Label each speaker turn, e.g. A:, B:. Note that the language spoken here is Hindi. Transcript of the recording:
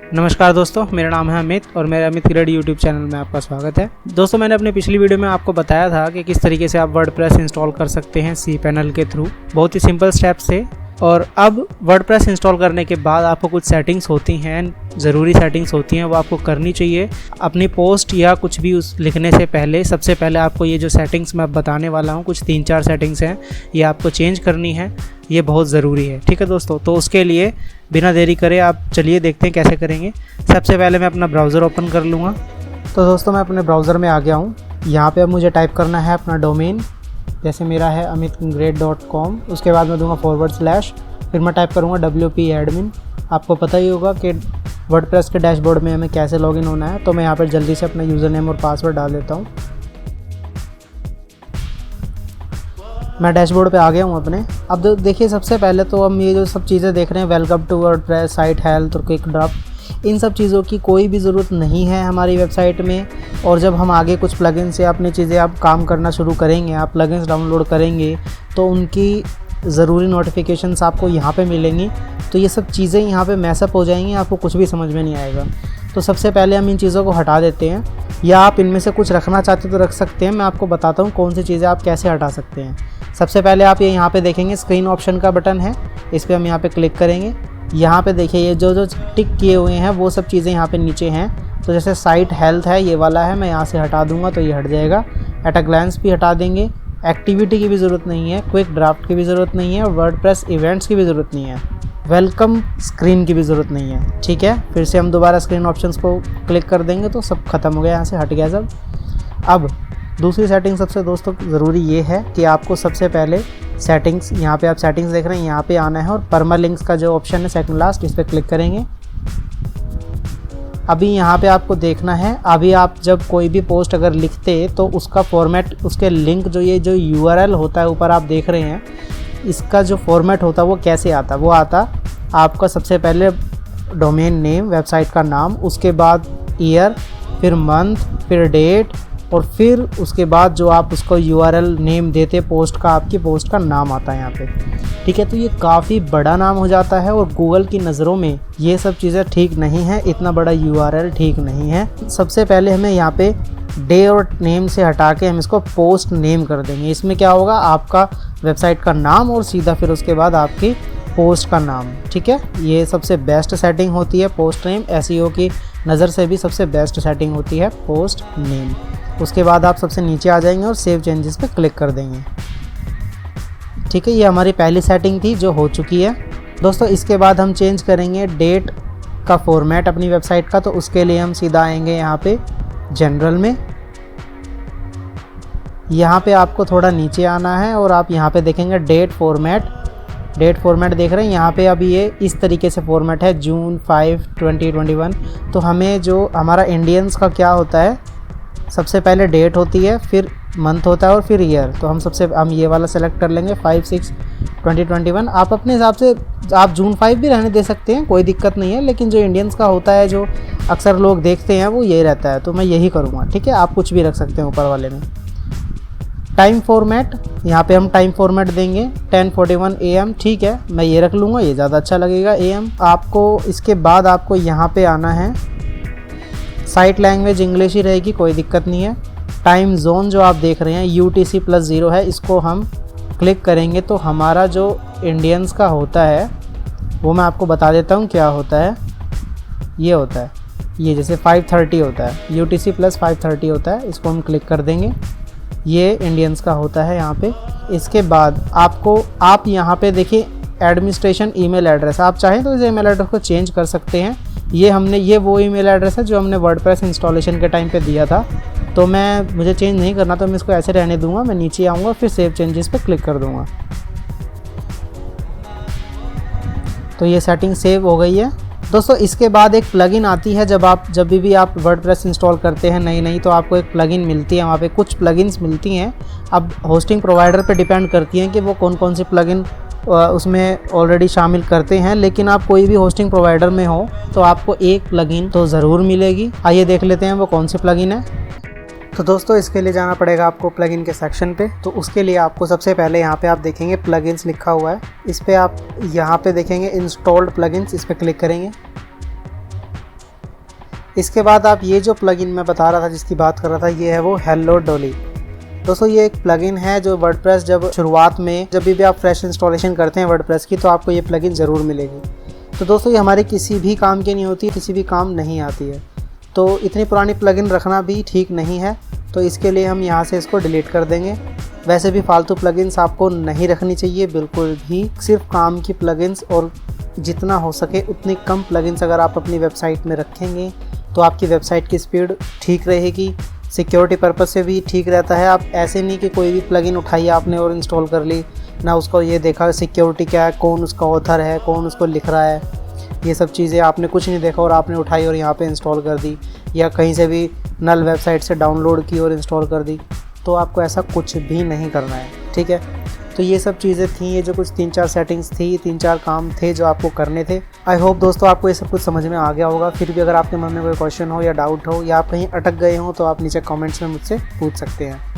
A: नमस्कार दोस्तों, मेरा नाम है अमित और मेरे अमित क्रिएट यूट्यूब चैनल में आपका स्वागत है। दोस्तों, मैंने अपनी पिछली वीडियो में आपको बताया था कि किस तरीके से आप वर्डप्रेस इंस्टॉल कर सकते हैं cPanel के थ्रू। बहुत ही सिंपल स्टेप्स थे। और अब वर्डप्रेस इंस्टॉल करने के बाद आपको कुछ सेटिंग्स होती हैं, ज़रूरी सेटिंग्स होती हैं, वो आपको करनी चाहिए। अपनी पोस्ट या कुछ भी उस लिखने से पहले सबसे पहले आपको ये जो सेटिंग्स मैं बताने वाला हूँ, कुछ 3-4 सेटिंग्स हैं, ये आपको चेंज करनी है। ये बहुत ज़रूरी है, ठीक है दोस्तों। तो उसके लिए बिना देरी करे आप चलिए देखते हैं कैसे करेंगे। सबसे पहले मैं अपना ब्राउज़र ओपन कर लूँगा। तो दोस्तों, मैं अपने ब्राउज़र में आ गया हूँ। यहाँ पे अब मुझे टाइप करना है अपना डोमेन, जैसे मेरा है amitgreat.com। उसके बाद मैं दूंगा /, फिर मैं टाइप करूँगा WP admin। आपको पता ही होगा कि वर्डप्रेस के डैशबोर्ड में हमें कैसे लॉगिन होना है। तो मैं यहाँ पर जल्दी से अपना यूज़र नेम और पासवर्ड डाल देता हूँ। मैं डैशबोर्ड पे आ गया हूँ अपने। अब देखिए, सबसे पहले तो हम ये जो सब चीज़ें देख रहे हैं, welcome to WordPress, site health और क्विक ड्राफ्ट, इन सब चीज़ों की कोई भी ज़रूरत नहीं है हमारी वेबसाइट में। और जब हम आगे कुछ प्लगइन से अपनी चीज़ें आप काम करना शुरू करेंगे, आप प्लगइन्स डाउनलोड करेंगे, तो उनकी ज़रूरी नोटिफिकेशंस आपको यहाँ पे मिलेंगी। तो ये सब चीज़ें यहाँ पे मैसअप हो जाएंगी, आपको कुछ भी समझ में नहीं आएगा। तो सबसे पहले हम इन चीज़ों को हटा देते हैं, या आप इनमें से कुछ रखना चाहते तो रख सकते हैं। मैं आपको बताता हूँ कौन सी चीज़ें आप कैसे हटा सकते हैं। सबसे पहले आप ये यहाँ पे देखेंगे स्क्रीन ऑप्शन का बटन है, इस पर हम यहाँ पे क्लिक करेंगे। यहाँ पे देखिए ये जो टिक किए हुए हैं वो सब चीज़ें यहाँ पे नीचे हैं। तो जैसे साइट हेल्थ है, ये वाला है, मैं यहाँ से हटा दूंगा तो ये हट जाएगा। एट अ ग्लैंस भी हटा देंगे। एक्टिविटी की भी ज़रूरत नहीं है, क्विक ड्राफ्ट की भी ज़रूरत नहीं है, वर्डप्रेस इवेंट्स की भी ज़रूरत नहीं है, वेलकम स्क्रीन की भी ज़रूरत नहीं है, ठीक है। फिर से हम दोबारा स्क्रीन ऑप्शंस को क्लिक कर देंगे तो सब खत्म हो गया, यहाँ से हट गया सब। अब दूसरी सेटिंग सबसे दोस्तों ज़रूरी ये है कि आपको सबसे पहले सेटिंग्स, यहाँ पे आप सेटिंग्स देख रहे हैं, यहाँ पे आना है और परमालिंक्स का जो ऑप्शन है सेकंड लास्ट, इस पर क्लिक करेंगे। अभी यहाँ पे आपको देखना है, अभी आप जब कोई भी पोस्ट अगर लिखते तो उसका फॉर्मेट, उसके लिंक जो ये जो URL होता है ऊपर आप देख रहे हैं, इसका जो फॉर्मेट होता है वो कैसे आता, वो आता आपका सबसे पहले डोमेन नेम, वेबसाइट का नाम, उसके बाद ईयर, फिर मंथ, फिर डेट, और फिर उसके बाद जो आप उसको URL नेम देते पोस्ट का, आपकी पोस्ट का नाम आता है यहाँ पे, ठीक है। तो ये काफ़ी बड़ा नाम हो जाता है और गूगल की नज़रों में ये सब चीज़ें ठीक नहीं है, इतना बड़ा URL ठीक नहीं है। सबसे पहले हमें यहाँ पे डे और नेम से हटा के हम इसको पोस्ट नेम कर देंगे। इसमें क्या होगा, आपका वेबसाइट का नाम और सीधा फिर उसके बाद आपकी पोस्ट का नाम, ठीक है। ये सबसे बेस्ट सेटिंग होती है पोस्ट नेम, SEO की नज़र से भी सबसे बेस्ट सेटिंग होती है पोस्ट नेम। उसके बाद आप सबसे नीचे आ जाएंगे और सेव चेंजेस पे क्लिक कर देंगे, ठीक है। ये हमारी पहली सेटिंग थी जो हो चुकी है दोस्तों। इसके बाद हम चेंज करेंगे डेट का फॉर्मेट अपनी वेबसाइट का। तो उसके लिए हम सीधा आएंगे यहाँ पे जनरल में। यहाँ पे आपको थोड़ा नीचे आना है और आप यहाँ पे देखेंगे डेट फॉर्मेट देख रहे हैं। यहाँ पे अभी ये इस तरीके से फॉर्मेट है, June 5, 2021। तो हमें जो हमारा इंडियंस का क्या होता है, सबसे पहले डेट होती है, फिर मंथ होता है और फिर ईयर। तो हम ये वाला सेलेक्ट कर लेंगे 5/6/2021। आप अपने हिसाब से आप June 5 भी रहने दे सकते हैं, कोई दिक्कत नहीं है, लेकिन जो इंडियंस का होता है जो अक्सर लोग देखते हैं वो यही रहता है, तो मैं यही करूँगा, ठीक है। आप कुछ भी रख सकते हैं ऊपर वाले में। टाइम फॉर्मेट, यहाँ पे हम टाइम फॉर्मेट देंगे 10:41 AM, ठीक है। मैं ये रख लूँगा, ये ज़्यादा अच्छा लगेगा AM आपको। इसके बाद आपको यहाँ पे आना है, साइट लैंग्वेज इंग्लिश ही रहेगी, कोई दिक्कत नहीं है। टाइम जोन जो आप देख रहे हैं UTC+0 है, इसको हम क्लिक करेंगे तो हमारा जो इंडियंस का होता है वो मैं आपको बता देता हूँ क्या होता है। ये होता है, ये जैसे 5:30 होता है, UTC+5:30 होता है, इसको हम क्लिक कर देंगे। ये इंडियंस का होता है यहाँ पे। इसके बाद आप यहाँ पे देखिए एडमिनिस्ट्रेशन ईमेल एड्रेस, आप चाहें तो इस ईमेल एड्रेस को चेंज कर सकते हैं। ये वो ईमेल एड्रेस है जो हमने वर्डप्रेस इंस्टॉलेशन के टाइम पे दिया था। तो मुझे चेंज नहीं करना, तो मैं इसको ऐसे रहने दूंगा। मैं नीचे आऊँगा, फिर सेव चेंजेस पे क्लिक कर दूंगा। तो ये सेटिंग सेव हो गई है दोस्तों। इसके बाद एक प्लगइन आती है, जब भी आप वर्डप्रेस इंस्टॉल करते हैं नई तो आपको एक प्लगइन मिलती है, वहाँ पे कुछ प्लगइन्स मिलती हैं। अब होस्टिंग प्रोवाइडर पे डिपेंड करती हैं कि वो कौन सी प्लगइन उसमें ऑलरेडी शामिल करते हैं, लेकिन आप कोई भी होस्टिंग प्रोवाइडर में हो तो आपको एक प्लगइन तो ज़रूर मिलेगी। आइए देख लेते हैं वो कौन सी प्लगइन है। तो दोस्तों, इसके लिए जाना पड़ेगा आपको प्लगइन के सेक्शन पे। तो उसके लिए आपको सबसे पहले यहाँ पे आप देखेंगे प्लगइन्स लिखा हुआ है, इस पर आप यहाँ पे देखेंगे इंस्टॉल्ड प्लगइन्स, इस पर क्लिक करेंगे। इसके बाद आप ये जो प्लगइन मैं बता रहा था, जिसकी बात कर रहा था, ये है वो हेलो डॉली। दोस्तों ये एक प्लगइन है जो वर्डप्रेस जब शुरुआत में जब भी आप फ्रेश इंस्टॉलेशन करते हैं वर्डप्रेस की, तो आपको ये प्लगइन ज़रूर मिलेगी। तो दोस्तों ये हमारे किसी भी काम की नहीं होती, किसी भी काम नहीं आती है। तो इतनी पुरानी प्लगइन रखना भी ठीक नहीं है, तो इसके लिए हम यहाँ से इसको डिलीट कर देंगे। वैसे भी फालतू प्लगइन्स आपको नहीं रखनी चाहिए बिल्कुल भी, सिर्फ काम की प्लगइन्स, और जितना हो सके उतनी कम प्लगइन्स अगर आप अपनी वेबसाइट में रखेंगे तो आपकी वेबसाइट की स्पीड ठीक रहेगी, सिक्योरिटी पर्पस से भी ठीक रहता है। आप ऐसे नहीं कि कोई भी प्लगइन उठाई आपने और इंस्टॉल कर ली, ना उसको ये देखा सिक्योरिटी क्या है, कौन उसका ऑथर है, कौन उसको लिख रहा है, ये सब चीज़ें आपने कुछ नहीं देखा और आपने उठाई और यहाँ पे इंस्टॉल कर दी, या कहीं से भी नल वेबसाइट से डाउनलोड की और इंस्टॉल कर दी। तो आपको ऐसा कुछ भी नहीं करना है, ठीक है। तो ये सब चीज़ें थी, ये जो कुछ 3-4 सेटिंग्स थी, 3-4 काम थे जो आपको करने थे। आई होप दोस्तों आपको ये सब कुछ समझ में आ गया होगा। फिर भी अगर आपके मन में कोई क्वेश्चन हो या डाउट हो या आप कहीं अटक गए हो तो आप नीचे कमेंट्स में मुझसे पूछ सकते हैं।